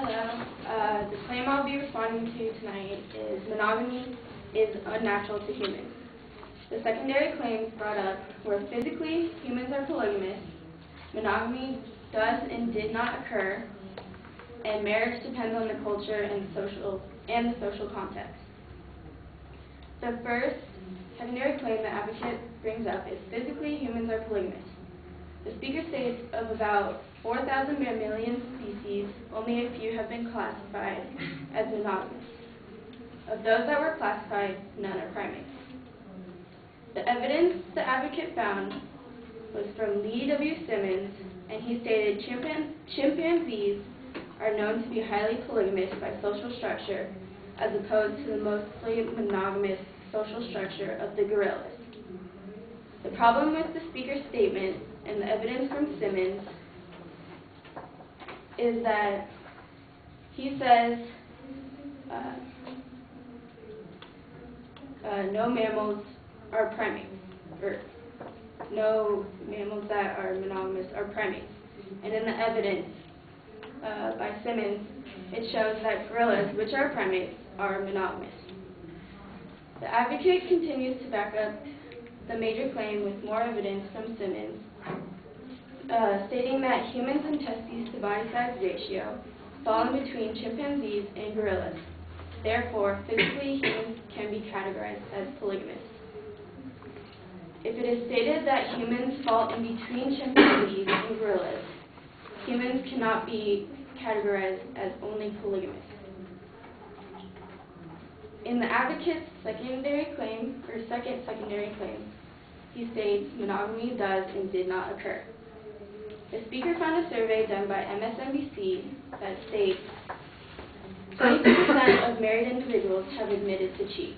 Hello. The claim I'll be responding to tonight is monogamy is unnatural to humans. The secondary claims brought up were physically humans are polygamous, monogamy does and did not occur, and marriage depends on the culture and the social context. The first secondary claim the advocate brings up is physically humans are polygamous. The speaker states of about 4,000 mammalian species, only a few have been classified as monogamous. Of those that were classified, none are primates. The evidence the advocate found was from Lee W. Simmons, and he stated chimpanzees are known to be highly polygamous by social structure, as opposed to the mostly monogamous social structure of the gorillas. The problem with the speaker's statement and the evidence from Simmons is that he says no mammals are primates, or no mammals that are monogamous are primates. And in the evidence by Simmons, it shows that gorillas, which are primates, are monogamous. The advocate continues to back up the major claim with more evidence from Simmons, stating that humans' and testes to body size ratio fall in between chimpanzees and gorillas. Therefore, physically humans can be categorized as polygamous. If it is stated that humans fall in between chimpanzees and gorillas, humans cannot be categorized as only polygamous. In the advocate's second secondary claim, he states monogamy does and did not occur. The speaker found a survey done by MSNBC that states 22% of married individuals have admitted to cheat.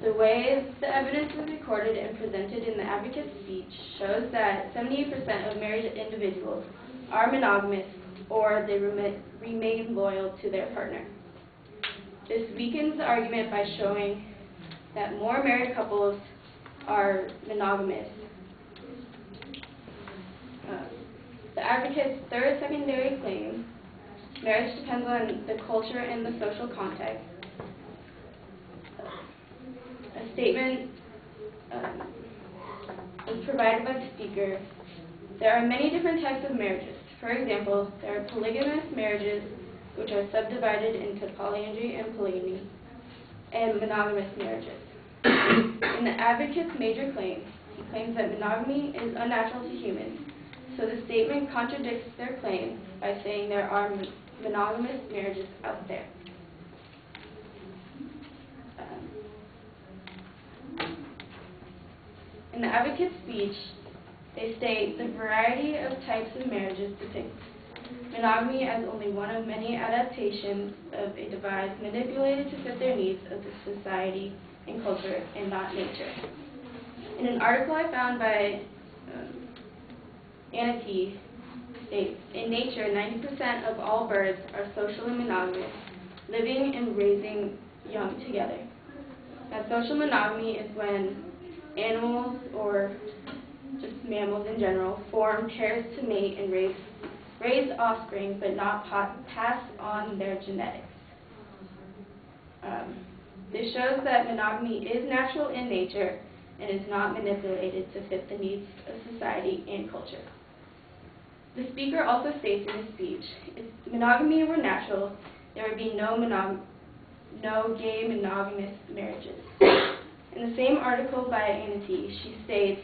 The way the evidence was recorded and presented in the advocate's speech shows that 78% of married individuals are monogamous or they remain loyal to their partner. This weakens the argument by showing that more married couples are monogamous. The advocate's third secondary claim, marriage depends on the culture and the social context. A statement was provided by the speaker. There are many different types of marriages. For example, there are polygamous marriages, which are subdivided into polyandry and polygamy, and monogamous marriages. In the advocate's major claim, he claims that monogamy is unnatural to humans, so the statement contradicts their claim by saying there are monogamous marriages out there. In the advocate's speech, they state the variety of types of marriages depicts monogamy as only one of many adaptations of a device manipulated to fit their needs of the society and culture and not nature. In an article I found by Anna T. states, in nature, 90% of all birds are socially monogamous, living and raising young together. Now, social monogamy is when animals, or just mammals in general, form pairs to mate and raise offspring, but not pass on their genetics. This shows that monogamy is natural in nature and is not manipulated to fit the needs of society and culture. The speaker also states in his speech, if monogamy were natural, there would be no gay monogamous marriages. In the same article by Anna T., she states,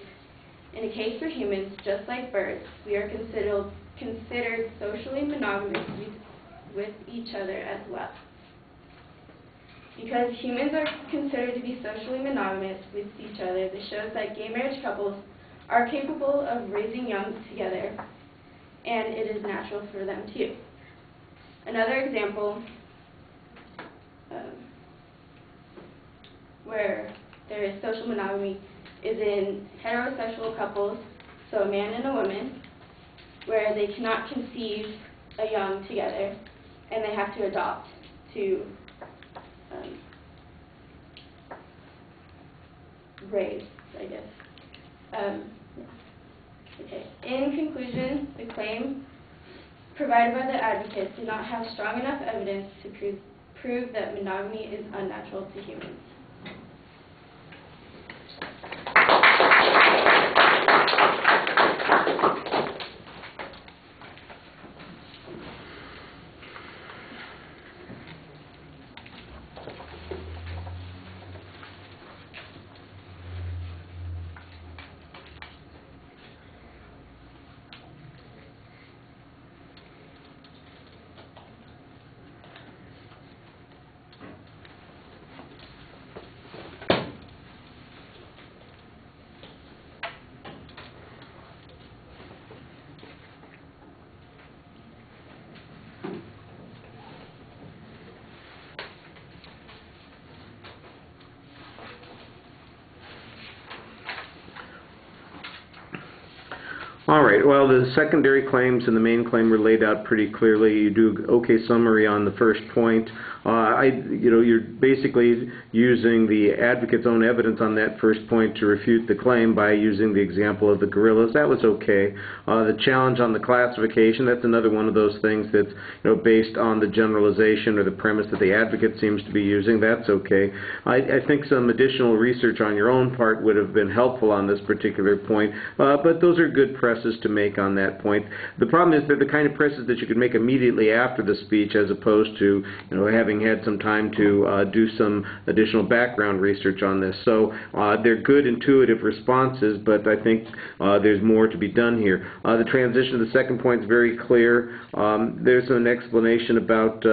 in a case for humans, just like birds, we are considered socially monogamous with each other as well. Because humans are considered to be socially monogamous with each other, this shows that gay marriage couples are capable of raising young together, and it is natural for them too. Another example where there is social monogamy is in heterosexual couples, so a man and a woman, where they cannot conceive a young together, and they have to adopt to raise, I guess. Okay. In conclusion, the claim provided by the advocates do not have strong enough evidence to prove that monogamy is unnatural to humans. All right, well, the secondary claims and the main claim were laid out pretty clearly. You do okay summary on the first point. You're basically using the advocate's own evidence on that first point to refute the claim by using the example of the gorillas. That was okay. The challenge on the classification, that's another one of those things that's based on the generalization or the premise that the advocate seems to be using. That's okay. I think some additional research on your own part would have been helpful on this particular point, but those are good presses to make on that point. The problem is they're the kind of presses that you could make immediately after the speech, as opposed to having had some time to do some additional background research on this. So they're good intuitive responses, but I think there's more to be done here. The transition to the second point is very clear. There's an explanation about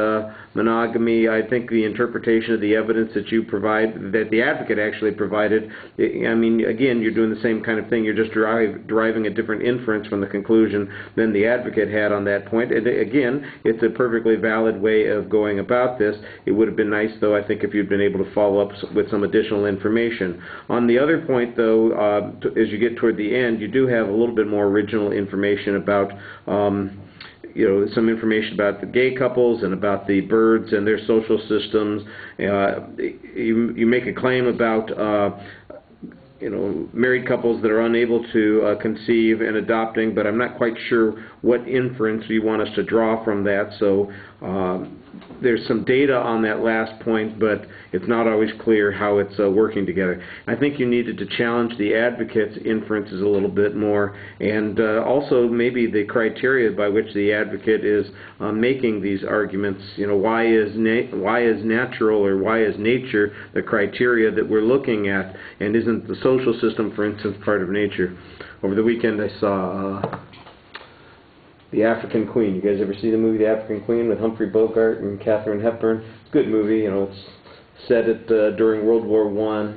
monogamy. I think the interpretation of the evidence that you provide, that the advocate actually provided, I mean, again, you're doing the same kind of thing. You're just deriving a different inference from the conclusion than the advocate had on that point. And again, it's a perfectly valid way of going about this. It would have been nice, though, I think, if you'd been able to follow up with some additional information. On the other point, though, as you get toward the end, you do have a little bit more original information about some information about the gay couples and about the birds and their social systems. You make a claim about married couples that are unable to conceive and adopting, but I'm not quite sure what inference you want us to draw from that. So there's some data on that last point, but it's not always clear how it's working together. I think you needed to challenge the advocate's inferences a little bit more, and also maybe the criteria by which the advocate is making these arguments. Why is natural, or why is nature the criteria that we're looking at, and isn't the social system, for instance, part of nature? Over the weekend I saw The African Queen. You guys ever see the movie The African Queen with Humphrey Bogart and Katharine Hepburn? It's a good movie. It's set during World War I.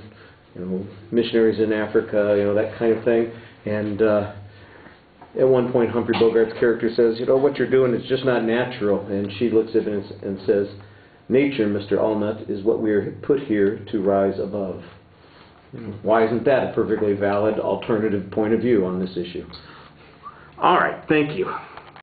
Missionaries in Africa. That kind of thing. And at one point, Humphrey Bogart's character says, "What you're doing is just not natural." And she looks at him and says, "Nature, Mr. Allnut, is what we're put here to rise above." Why isn't that a perfectly valid alternative point of view on this issue? All right. Thank you.